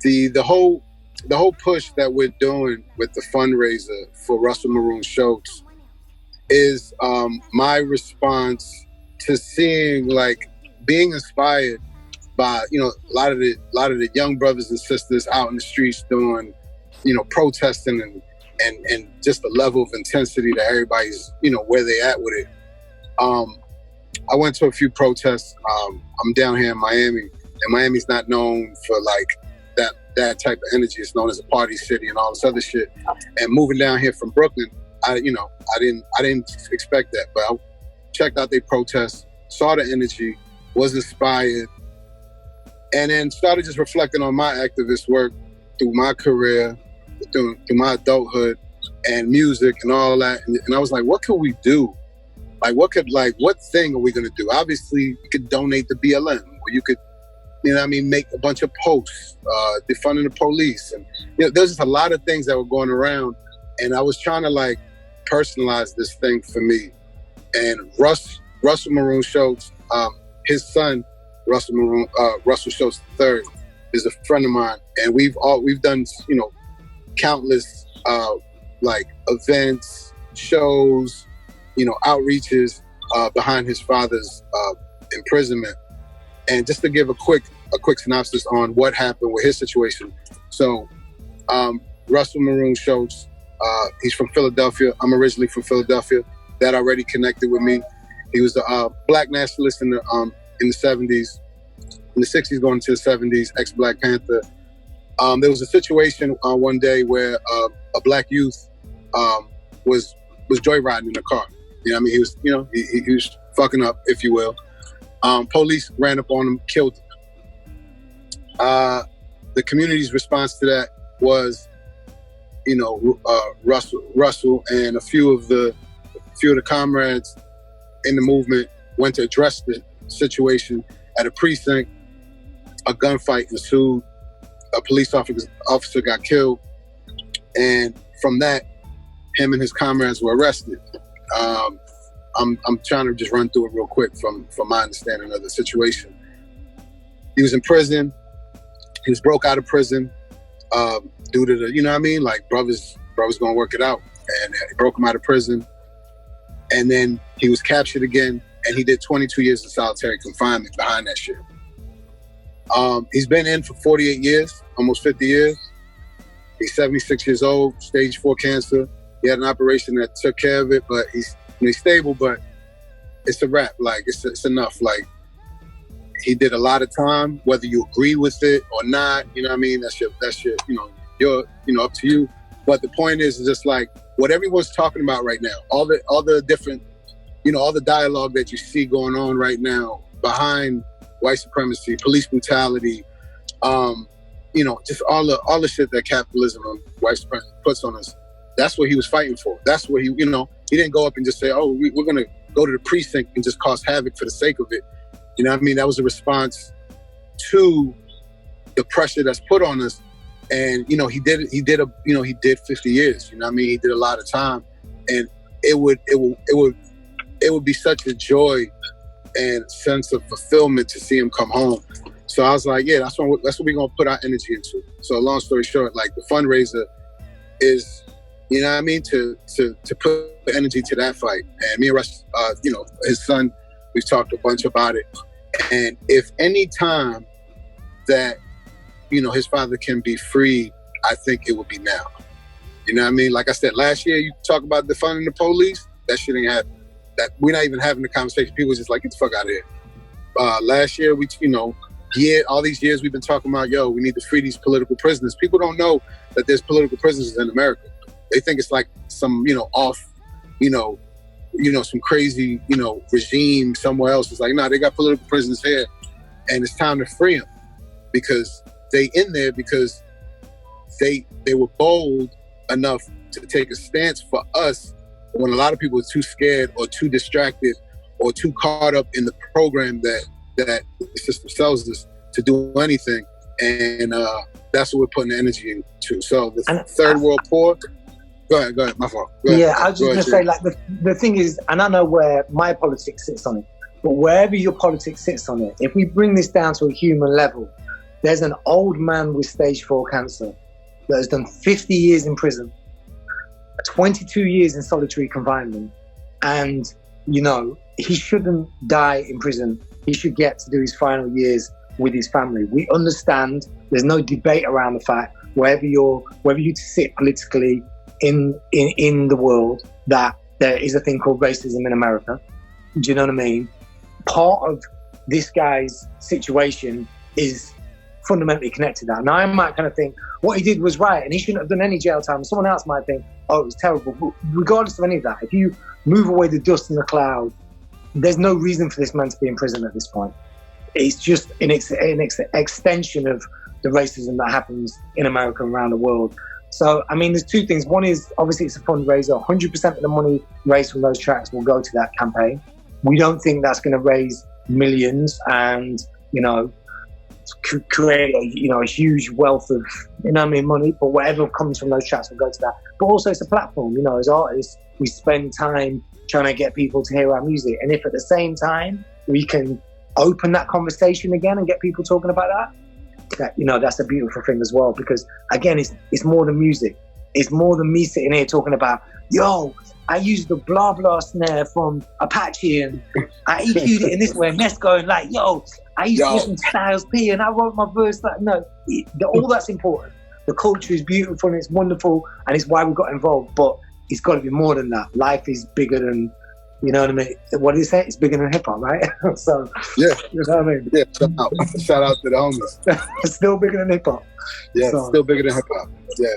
the whole push that we're doing with the fundraiser for Russell Maroon Shoatz is my response to seeing, like, being inspired by, you know, a lot of the young brothers and sisters out in the streets doing, you know, protesting and just the level of intensity that everybody's, you know, where they at with it. I went to a few protests. I'm down here in Miami, and Miami's not known for like that type of energy. It's known as a party city and all this other shit. And moving down here from Brooklyn, I didn't expect that, but I checked out their protests, saw the energy, was inspired, and then started just reflecting on my activist work through my career, through my adulthood, and music and all that. And I was like, what can we do? Like, what thing are we gonna do? Obviously, you could donate to BLM, or you could, you know what I mean, make a bunch of posts defunding the police. And, you know, there's just a lot of things that were going around. And I was trying to, like, personalize this thing for me. And Russell Maroon Shoatz, his son, Russell Shoatz III, is a friend of mine. And we've done, you know, countless, like, events, shows, you know, outreaches behind his father's imprisonment. And just to give a quick synopsis on what happened with his situation. So, Russell Maroon Shoatz, he's from Philadelphia. I'm originally from Philadelphia. That already connected with me. He was a black nationalist in the 70s, in the 60s going into the 70s, ex-Black Panther. There was a situation one day where a black youth was joyriding in a car. You know what I mean? He was, you know, he was fucking up, if you will. Police ran up on him, killed him. The community's response to that was, you know, Russell and a few of the comrades in the movement went to address the situation at a precinct. A gunfight ensued. A police officer got killed, and from that, him and his comrades were arrested. I'm trying to just run through it real quick from my understanding of the situation. He was in prison. He was broke out of prison due to the, you know what I mean? Like, brothers gonna work it out. And he broke him out of prison. And then he was captured again, and he did 22 years of solitary confinement behind that shit. He's been in for 48 years, almost 50 years. He's 76 years old, stage 4 cancer. He had an operation that took care of it, but he's stable, but it's a wrap. Like, it's enough. Like, he did a lot of time, whether you agree with it or not, you know what I mean? That's your, you know, you're, you know, up to you. But the point is just like what everyone's talking about right now, all the different, you know, all the dialogue that you see going on right now behind white supremacy, police brutality, you know, just all the shit that capitalism and white supremacy puts on us. That's what he was fighting for. That's what he, you know, he didn't go up and just say, oh, we're going to go to the precinct and just cause havoc for the sake of it. You know what I mean? That was a response to the pressure that's put on us. And, you know, he did 50 years, you know what I mean? He did a lot of time, and it would be such a joy and sense of fulfillment to see him come home. So I was like, yeah, that's what we're going to put our energy into. So long story short, like, the fundraiser is, you know what I mean, to put energy to that fight. And me and Russ, you know, his son, we've talked a bunch about it. And if any time that, you know, his father can be free, I think it would be now. You know what I mean? Like I said, last year, you talk about defunding the police, that shit ain't happen. That we're not even having the conversation. People just like, get the fuck out of here. Last year, we, you know, all these years we've been talking about, yo, we need to free these political prisoners. People don't know that there's political prisoners in America. They think it's like some, you know, off, you know, some crazy, you know, regime somewhere else. It's like, nah, they got political prisoners here, and it's time to free them because they in there because they were bold enough to take a stance for us when a lot of people are too scared or too distracted or too caught up in the program that the system sells us to do anything. And that's what we're putting the energy into. So the third world poor. Go ahead, my fault. Yeah, I was just going to say, like, the thing is, and I know where my politics sits on it, but wherever your politics sits on it, if we bring this down to a human level, There's an old man with stage 4 cancer that has done 50 years in prison, 22 years in solitary confinement, and, you know, he shouldn't die in prison. He should get to do his final years with his family. We understand there's no debate around the fact, wherever you sit politically in the world, that there is a thing called racism in America. Do you know what I mean? Part of this guy's situation is fundamentally connected to that. Now, I might kind of think what he did was right and he shouldn't have done any jail time. Someone else might think, oh, it was terrible. But regardless of any of that, if you move away the dust and the cloud, there's no reason for this man to be in prison at this point. It's just an extension of the racism that happens in America and around the world. So, I mean, there's two things. One is, obviously, it's a fundraiser. 100% of the money raised from those tracks will go to that campaign. We don't think that's going to raise millions and, you know, create a huge wealth of, you know what I mean, money, but whatever comes from those tracks will go to that. But also it's a platform, you know, as artists, we spend time trying to get people to hear our music. And if at the same time we can open that conversation again and get people talking about that, you know, that's a beautiful thing as well, because again, it's more than music. It's more than me sitting here talking about, yo, I used the blah blah snare from Apache and I EQ'd it in this way, and Ness going like, yo, I used to listen to Styles P and I wrote my verse like, no, all that's important. The culture is beautiful and it's wonderful and it's why we got involved, but it's got to be more than that. Life is bigger than, you know what I mean? What do you say? It's bigger than hip hop, right? So, yeah, you know what I mean? Yeah, shout out to the homies. It's still bigger than hip hop. Yeah, so, still bigger than hip hop. Yeah.